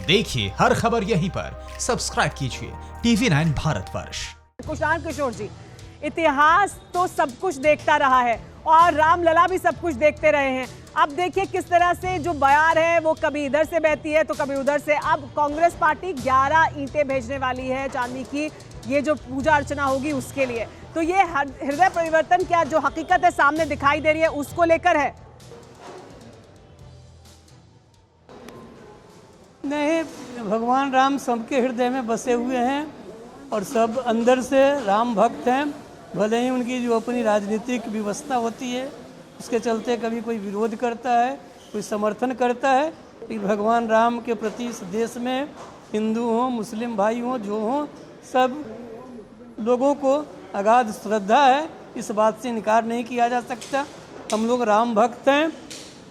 देखिए हर खबर यहीं पर। सब्सक्राइब कीजिए TV9 भारतवर्ष। कुशांत किशोर जी, इतिहास तो सब कुछ देखता रहा है और रामलला भी सब कुछ देखते रहे हैं। अब देखिए किस तरह से जो बयार है वो कभी इधर से बहती है तो कभी उधर से। अब कांग्रेस पार्टी 11 ईंटें भेजने वाली है चांदी की, ये जो पूजा अर्चना होगी उसके लिए। तो ये हृदय परिवर्तन क्या जो हकीकत है सामने दिखाई दे रही है उसको लेकर है? नहीं, भगवान राम सबके हृदय में बसे हुए हैं और सब अंदर से राम भक्त हैं। भले ही उनकी जो अपनी राजनीतिक व्यवस्था होती है उसके चलते कभी कोई विरोध करता है, कोई समर्थन करता है, लेकिन भगवान राम के प्रति इस देश में हिंदू हों, मुस्लिम भाई हों, जो हों, सब लोगों को अगाध श्रद्धा है। इस बात से इनकार नहीं किया जा सकता। हम लोग राम भक्त हैं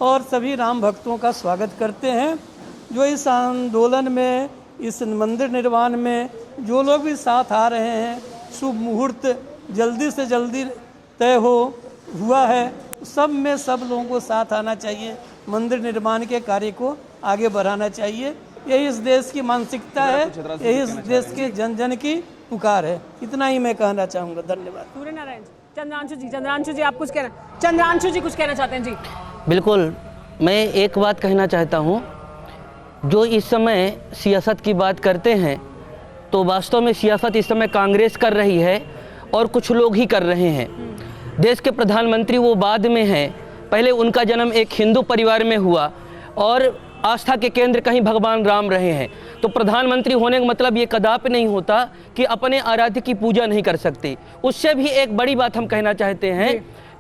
और सभी राम भक्तों का स्वागत करते हैं। जो इस आंदोलन में, इस मंदिर निर्माण में जो लोग भी साथ आ रहे हैं, शुभ मुहूर्त जल्दी से जल्दी तय हुआ है, सब में सब लोगों को साथ आना चाहिए। मंदिर निर्माण के कार्य को आगे बढ़ाना चाहिए। यही इस देश की मानसिकता है, यही इस देश के जन जन की पुकार है। इतना ही मैं कहना चाहूँगा। धन्यवाद। सूर्य नारायण चंद्रांशु जी आप कुछ कहना, चंद्रांशु जी कुछ कहना चाहते हैं? जी बिल्कुल, मैं एक बात कहना चाहता हूँ। जो इस समय सियासत की बात करते हैं तो वास्तव में सियासत इस समय कांग्रेस कर रही है और कुछ लोग ही कर रहे हैं। देश के प्रधानमंत्री वो बाद में हैं, पहले उनका जन्म एक हिंदू परिवार में हुआ और आस्था के केंद्र कहीं भगवान राम रहे हैं। तो प्रधानमंत्री होने का मतलब ये कदापि नहीं होता कि अपने आराध्य की पूजा नहीं कर सकते। उससे भी एक बड़ी बात हम कहना चाहते हैं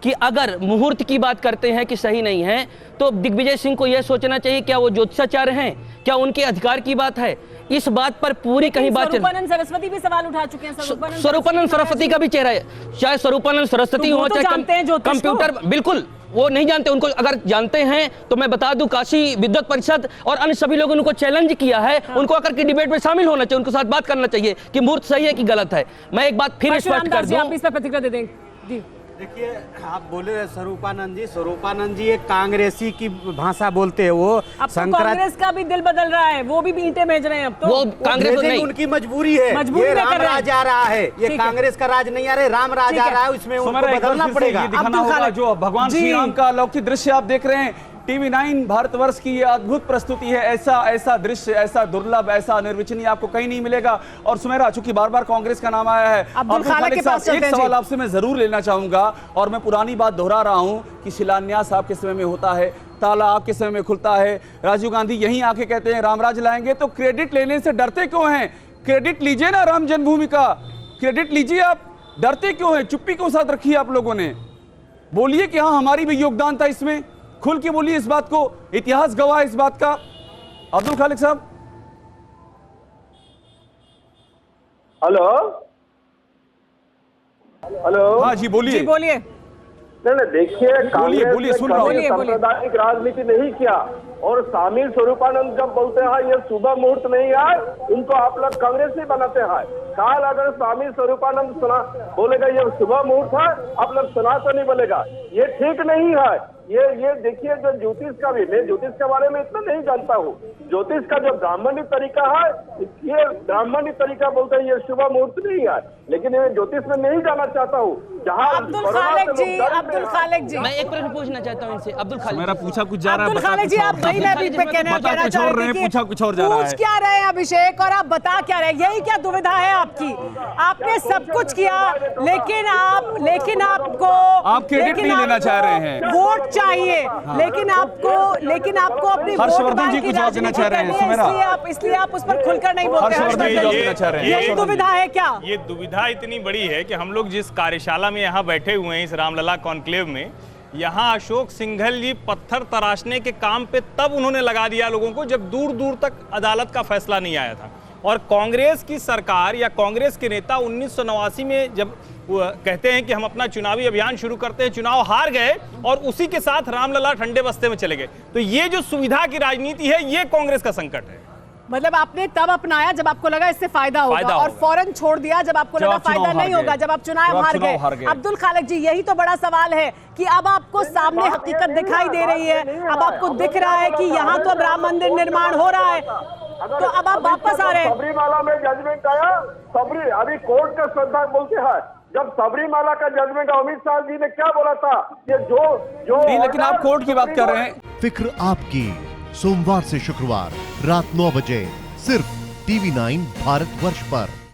कि अगर मुहूर्त की बात करते हैं कि सही नहीं है तो दिग्विजय सिंह को यह सोचना चाहिए क्या वो ज्योतिषाचार्य हैं, क्या उनके अधिकार की बात है। इस बात पर पूरी कहीं बात स्वरूपानंद सरस्वती भी सवाल उठा चुके हैं। स्वरूपानंद सरस्वती का भी चेहरा है, चाहे स्वरूपानंद सरस्वती हो चाहे कंप्यूटर, बिल्कुल वो नहीं जानते। उनको अगर जानते हैं तो मैं बता दूं काशी विद्वत परिषद और अन्य सभी लोगों ने उनको चैलेंज किया है। उनको आकर के डिबेट में शामिल होना चाहिए, उनके साथ बात करना चाहिए कि मुहूर्त सही है कि गलत है। मैं एक बात फिर स्पष्ट कर दूं, आप इस पर प्रतिक्रिया दे दें। जी देखिए, आप बोले स्वरूपानंद जी एक कांग्रेसी की भाषा बोलते हैं। वो अब तो कांग्रेस का भी दिल बदल रहा है, वो भी ईंटें भेज रहे हैं। अब तो वो कांग्रेस नहीं, उनकी मजबूरी है। ये राम राज आ रहा है, ये कांग्रेस का राज नहीं आ रहा है, राम राज आ रहा है, उसमें उनको बदलना पड़ेगा। जो भगवान श्री राम का अलौकिक दृश्य आप देख रहे हैं, TV9 भारतवर्ष की ये अद्भुत प्रस्तुति है। ऐसा दृश्य, ऐसा दुर्लभ, ऐसा निर्विचनीय आपको कहीं नहीं मिलेगा। और सुमेरा, चूंकि बार बार कांग्रेस का नाम आया है, अब्दुल खालिक साहब, एक सवाल आपसे मैं जरूर लेना चाहूंगा और मैं पुरानी बात दोहरा रहा हूं कि शिलान्यास आपके समय में होता है, ताला आपके समय में खुलता है। राजीव गांधी यहीं आके कहते हैं रामराज लाएंगे, तो क्रेडिट लेने से डरते क्यों हैं? क्रेडिट लीजिए ना, राम जन्मभूमि का क्रेडिट लीजिए। आप डरते क्यों हैं? चुप्पी क्यों साथ रखी है आप लोगों ने? बोलिए कि हाँ हमारी भी योगदान था इसमें, खुल के बोलिए इस बात को। इतिहास गवाह है इस बात का। अब्दुल खालिक साहब। हेलो हाँ जी बोलिए। नहीं, देखिए, बोलिए, सुन रहा हूं। सांप्रदायिक राजनीति नहीं किया और शामिल स्वरूपानंद जब बोलते हैं ये शुभ मुहूर्त नहीं है, उनको आप लोग कांग्रेस ही बनाते हैं। काल अगर स्वामी स्वरूपानंद बोलेगा ये शुभ मुहूर्त है, आप लोग सनातनी बोलेगा, ये ठीक नहीं है। ये देखिए, जो ज्योतिष का भी, मैं ज्योतिष के बारे में इतना नहीं जानता हूँ। ज्योतिष का जो ब्राह्मणी तरीका है, ये ब्राह्मणी तरीका बोलते हैं ये शुभ मुहूर्त नहीं है, लेकिन ये ज्योतिष में नहीं जाना चाहता हूँ। जहाँ अब्दुल खालिक जी, मैं एक प्रश्न पूछना चाहता हूँ इनसे। अब्दुल खालिक, मेरा पूछा कुछ जा रहा है, अब्दुल खालिक जी आप वही मैं भी कहना चाह रही थी कि पूछा कुछ और जा रहा है। पूछ क्या रहे हैं अभिषेक और आप बता क्या रहे हैं? यही क्या दुविधा है आपकी? आपने सब कुछ किया लेकिन आपको आप क्रेडिट नहीं लेना चाह रहे हैं। वोट चाहिए, लेकिन आपको अपनी हर्षवर्धन जी कुछ जवाब देना चाह रहे हैं सुमेरा, इसलिए आप उस पर खुलकर नहीं बोलते। यही दुविधा है क्या? ये दुविधा इतनी बड़ी है कि हम लोग जिस कार्यशाला में यहाँ बैठे हुए हैं, इस रामलला कॉन्क्लेव में, यहाँ अशोक सिंघल जी पत्थर तराशने के काम पे तब उन्होंने लगा दिया लोगों को जब दूर दूर तक अदालत का फैसला नहीं आया था। और कांग्रेस की सरकार या कांग्रेस के नेता 1989 में जब कहते हैं कि हम अपना चुनावी अभियान शुरू करते हैं, चुनाव हार गए और उसी के साथ रामलला ठंडे बस्ते में चले गए। तो ये जो सुविधा की राजनीति है, ये कांग्रेस का संकट है। मतलब आपने तब अपनाया जब आपको लगा इससे फायदा होगा और फौरन छोड़ दिया जब आपको लगा फायदा नहीं होगा, जब आप चुनाव हार गए। अब्दुल खालिक जी, यही तो बड़ा सवाल है कि अब आपको सामने हकीकत दिखाई दे रही है, अब आपको दिख रहा है कि यहाँ तो अब राम मंदिर निर्माण हो रहा है, तो अब आप वापस आ रहे हैं। सबरीमाला में जजमेंट आया, अभी कोर्ट का श्रद्धा बोलते हैं, जब सबरीमाला का जजमेंट अमित शाह जी ने क्या बोला था, ये जो नहीं, लेकिन आप कोर्ट की बात कर रहे हैं। फिक्र आपकी, सोमवार से शुक्रवार रात 9 बजे सिर्फ TV9 भारतवर्ष पर।